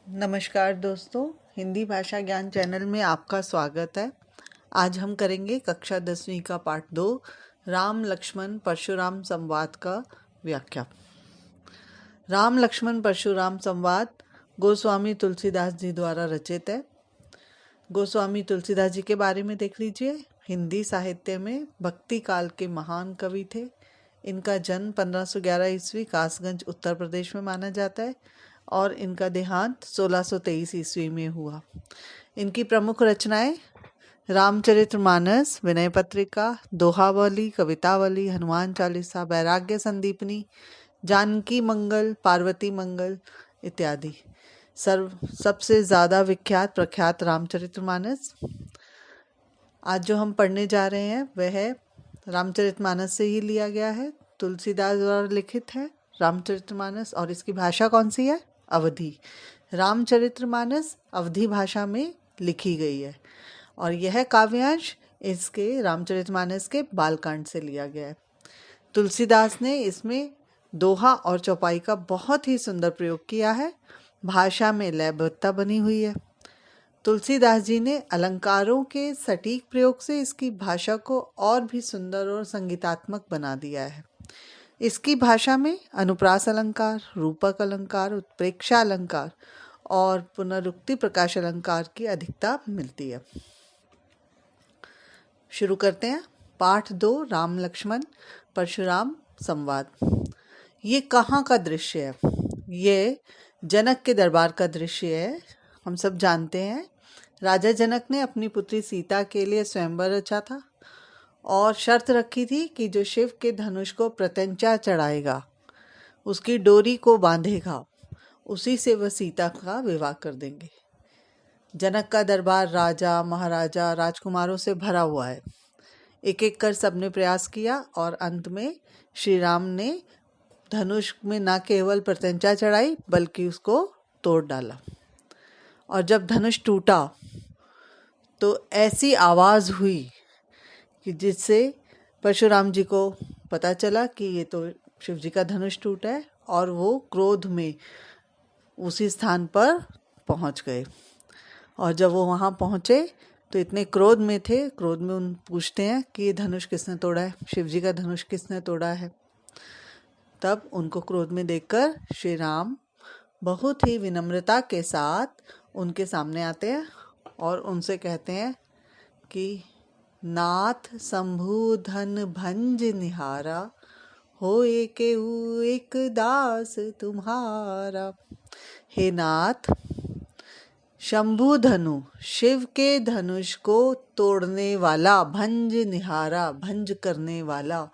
नमस्कार दोस्तों, हिंदी भाषा ज्ञान चैनल में आपका स्वागत है। आज हम करेंगे कक्षा 10वीं का पाठ 2 राम लक्ष्मण परशुराम संवाद का व्याख्या। राम लक्ष्मण परशुराम संवाद गोस्वामी तुलसीदास जी द्वारा रचित है। गोस्वामी तुलसीदास जी के बारे में देख लीजिए। हिंदी साहित्य में भक्ति काल के महान कवि थे। इनका जन्म 1511 ईस्वी कासगंज उत्तर प्रदेश में माना जाता है और इनका देहांत 1623 ईस्वी में हुआ। इनकी प्रमुख रचनाएं रामचरितमानस, विनय पत्रिका, दोहावली, कवितावली, हनुमान चालीसा, वैराग्य संदीपनी, जानकी मंगल, पार्वती मंगल इत्यादि। सबसे ज़्यादा विख्यात प्रख्यात रामचरितमानस। आज जो हम पढ़ने जा रहे हैं वह है रामचरितमानस से ही लिया गया है। तुलसीदास द्वारा लिखित है रामचरितमानस और इसकी भाषा कौन सी है? अवधी। रामचरितमानस अवधी भाषा में लिखी गई है और यह काव्यांश इसके रामचरितमानस के बालकांड से लिया गया है। तुलसीदास ने इसमें दोहा और चौपाई का बहुत ही सुंदर प्रयोग किया है। भाषा में लयबद्धता बनी हुई है। तुलसीदास जी ने अलंकारों के सटीक प्रयोग से इसकी भाषा को और भी सुंदर और संगीतात्मक बना दिया है। इसकी भाषा में अनुप्रास अलंकार, रूपक अलंकार, उत्प्रेक्षा अलंकार और पुनरुक्ति प्रकाश अलंकार की अधिकता मिलती है। शुरू करते हैं। पाठ 2 राम लक्ष्मण परशुराम संवाद। ये कहाँ का दृश्य है? ये जनक के दरबार का दृश्य है। हम सब जानते हैं राजा जनक ने अपनी पुत्री सीता के लिए स्वयंवर रचा था और शर्त रखी थी कि जो शिव के धनुष को प्रत्यंचा चढ़ाएगा, उसकी डोरी को बांधेगा, उसी से वह सीता का विवाह कर देंगे। जनक का दरबार राजा, महाराजा, राजकुमारों से भरा हुआ है। एक एक कर सबने प्रयास किया और अंत में श्री राम ने धनुष में न केवल प्रत्यंचा चढ़ाई बल्कि उसको तोड़ डाला। और जब धनुष टूटा तो ऐसी आवाज़ हुई कि जिससे परशुराम जी को पता चला कि ये तो शिव जी का धनुष टूटा है और वो क्रोध में उसी स्थान पर पहुंच गए। और जब वो वहाँ पहुँचे तो इतने क्रोध में थे, क्रोध में उन पूछते हैं कि ये धनुष किसने तोड़ा है, शिव जी का धनुष किसने तोड़ा है। तब उनको क्रोध में देखकर श्री राम बहुत ही विनम्रता के साथ उनके सामने आते हैं और उनसे कहते हैं कि नाथ शंभु धन भंज निहारा, होए केहू एक दास तुम्हारा। हे नाथ, शंभु धनु शिव के धनुष को तोड़ने वाला, भंज निहारा भंज करने वाला।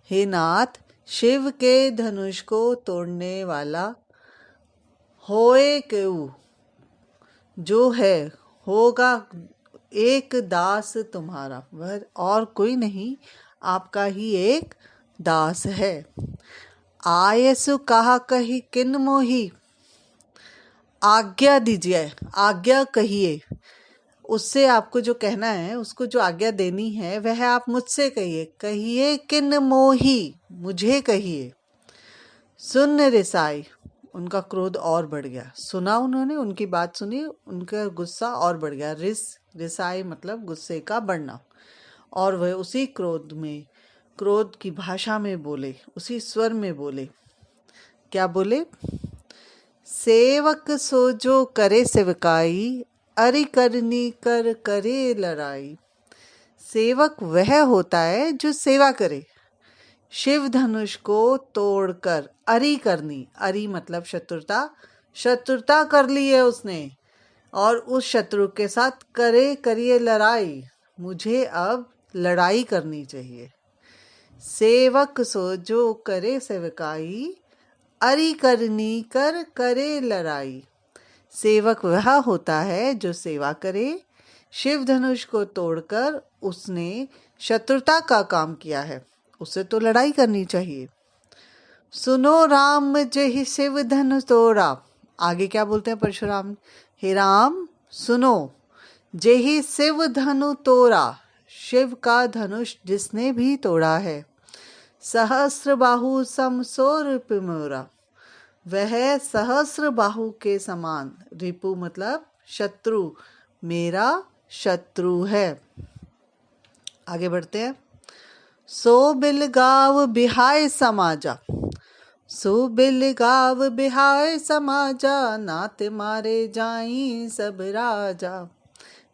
हे नाथ, शिव के धनुष को तोड़ने वाला, होए केहू जो है, होगा एक दास तुम्हारा, वह और कोई नहीं, आपका ही एक दास है। आयसु कहा कही किन मोही, आज्ञा दीजिए, आज्ञा कहिए। उससे आपको जो कहना है, उसको जो आज्ञा देनी है वह आप मुझसे कहिए। कहिए किन मोही, मुझे कहिए। सुन रिसाई, उनका क्रोध और बढ़ गया। सुना उन्होंने, उनकी बात सुनी, उनका गुस्सा और बढ़ गया। रिसाई मतलब गुस्से का बढ़ना। और वह उसी क्रोध की भाषा में बोले, उसी स्वर में बोले। क्या बोले? सेवक सो जो करे सेवकाई, अरि करनी कर करे लड़ाई। सेवक वह होता है जो सेवा करे। शिव धनुष को तोड़कर अरि करनी, अरि मतलब शत्रुता कर ली है उसने और उस शत्रु के साथ करिए लड़ाई। मुझे अब लड़ाई करनी चाहिए। सेवक सो जो करे सेवकाई, अरि करनी कर करे लड़ाई। सेवक वह होता है जो सेवा करे। शिव धनुष को तोड़कर उसने शत्रुता का काम किया है, उसे तो लड़ाई करनी चाहिए। सुनो राम जहि शिव धनुष तोड़ा। आगे क्या बोलते हैं परशुराम? हे राम सुनो, जहि शिव धनु तोड़ा, शिव का धनुष जिसने भी तोड़ा है। सहस्र बाहु सम सौर पिमोरा, वह सहस्र बाहु के समान, रिपु मतलब शत्रु, मेरा शत्रु है। आगे बढ़ते हैं। सो बिल गाव बिहाय समाजा, सो बिल गाव बिहाय समाजा, नात मारे जाई सब राजा।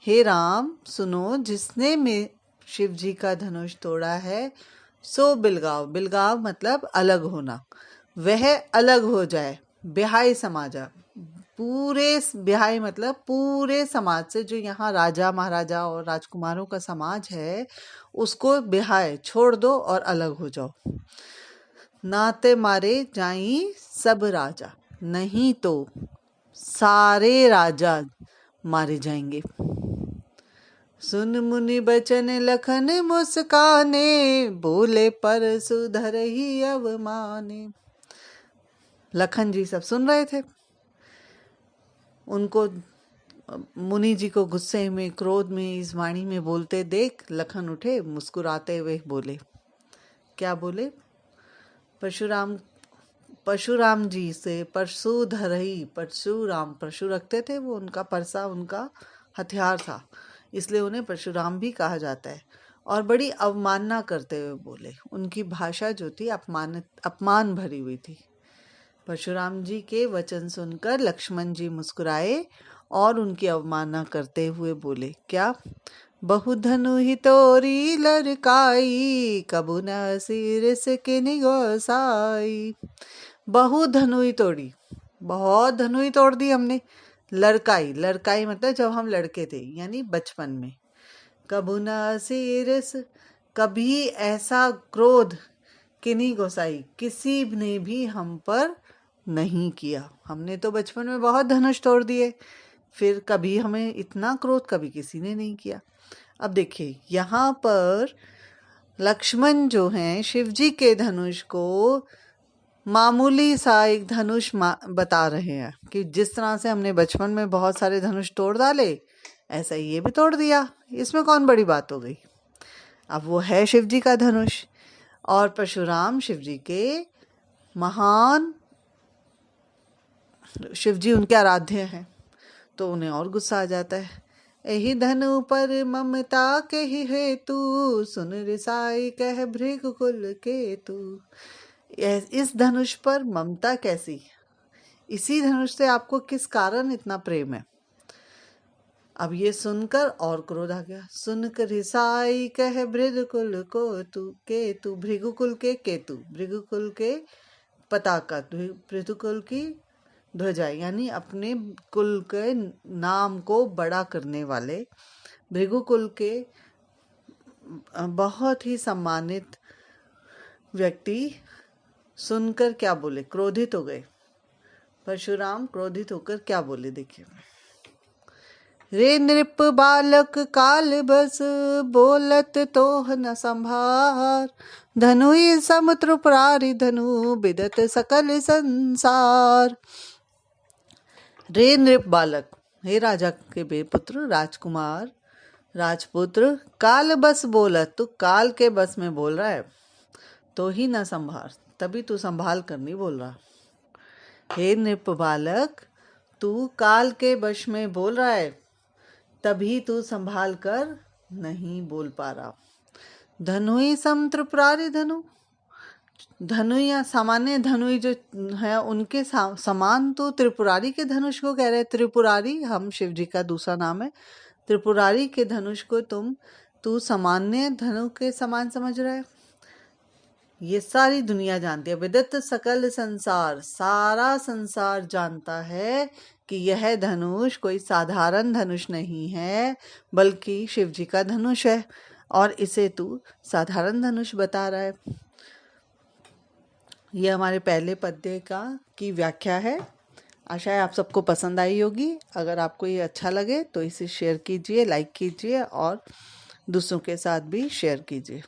हे राम सुनो, जिसने में शिव जी का धनुष तोड़ा है, सो बिलगाव, बिलगाव मतलब अलग होना, वह अलग हो जाए। बिहाई समाजा, पूरे, बिहाई मतलब पूरे समाज से, जो यहाँ राजा महाराजा और राजकुमारों का समाज है उसको बिहाय छोड़ दो और अलग हो जाओ। नाते मारे जाई सब राजा, नहीं तो सारे राजा मारे जाएंगे। सुन मुनि बचन लखन मुस्काने, बोले पर सुधर ही अवमाने। लखन जी सब सुन रहे थे, उनको मुनि जी को गुस्से में, क्रोध में, इस वाणी में बोलते देख लखन उठे, मुस्कुराते हुए बोले। क्या बोले? परशुराम जी से परशुधर ही, परशुराम, परशु रखते थे वो, उनका परसा उनका हथियार था, इसलिए उन्हें परशुराम भी कहा जाता है। और बड़ी अवमानना करते हुए बोले, उनकी भाषा जो थी अपमान भरी हुई थी। परशुराम जी के वचन सुनकर लक्ष्मण जी मुस्कुराए और उनकी अवमानना करते हुए बोले। क्या? बहुधनु ही तोरी लड़काई, कबू न सिरस के निगोसाई। बहु धनुई तोड़ी, बहुत धनुई तोड़ दी हमने। लड़काई, लड़काई मतलब जब हम लड़के थे, यानी बचपन में। कबू न सिरस, कभी ऐसा क्रोध, किन्हीं गोसाई, किसी ने भी हम पर नहीं किया। हमने तो बचपन में बहुत धनुष तोड़ दिए, फिर कभी हमें इतना क्रोध कभी किसी ने नहीं किया। अब देखिए यहाँ पर लक्ष्मण जो हैं शिव जी के धनुष को मामूली सा एक धनुष बता रहे हैं कि जिस तरह से हमने बचपन में बहुत सारे धनुष तोड़ डाले, ऐसा ही ये भी तोड़ दिया, इसमें कौन बड़ी बात हो गई। अब वो है शिव जी का धनुष, और परशुराम शिव जी के महान, शिव जी उनके आराध्य हैं, तो उन्हें और गुस्सा आ जाता है। एहि धनु पर ममता के ही हेतु, सुन रिसाई कह भृगुकुल केतु। इस धनुष पर ममता कैसी, इसी धनुष से आपको किस कारण इतना प्रेम है। अब ये सुनकर और क्रोध आ गया। सुन कर रिसाई कह भृगुकुल को तू केतु, भृगुकुल के केतु, भृगुकुल के पताका, भृगुकुल की ध्वजा, यानी अपने कुल के नाम को बड़ा करने वाले भृगुकुल के बहुत ही सम्मानित व्यक्ति सुनकर क्या बोले, क्रोधित हो गए। परशुराम क्रोधित होकर क्या बोले, देखिए। रे नृप बालक काल बस, बोलत तोह न संभार, धनुई समुद्र प्रारी धनु, बिदत सकल संसार। रे नृप बालक, हे राजा के बेपुत्र, राजकुमार, राजपुत्र, काल बस बोलत, तू काल के बस में बोल रहा है, तो ही न संभार, तभी तू संभाल कर नहीं बोल रहा। हे नृप बालक, तू काल के वश में बोल रहा है, तभी तू संभाल कर नहीं बोल पा रहा। धनुई समुद्र प्रारी धनु, धनुई या सामान्य धनुई जो है उनके समान तो त्रिपुरारी के धनुष को कह रहे। त्रिपुरारी हम शिव जी का दूसरा नाम है। त्रिपुरारी के धनुष को तू सामान्य धनु के समान समझ रहा है। ये सारी दुनिया जानती है, विदित सकल संसार, सारा संसार जानता है कि यह धनुष कोई साधारण धनुष नहीं है, बल्कि शिव जी का धनुष है, और इसे तू साधारण धनुष बता रहा है। ये हमारे पहले पद्य की व्याख्या है। आशा है आप सबको पसंद आई होगी। अगर आपको ये अच्छा लगे तो इसे शेयर कीजिए, लाइक कीजिए और दूसरों के साथ भी शेयर कीजिए।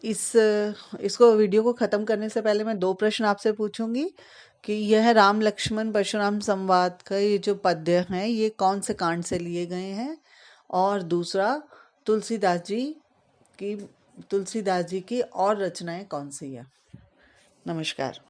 इसको वीडियो को ख़त्म करने से पहले मैं 2 प्रश्न आपसे पूछूंगी कि यह राम लक्ष्मण परशुराम संवाद का ये जो पद्य हैं ये कौन से कांड से लिए गए हैं, और दूसरा तुलसीदास जी की और रचनाएं कौन सी है। नमस्कार।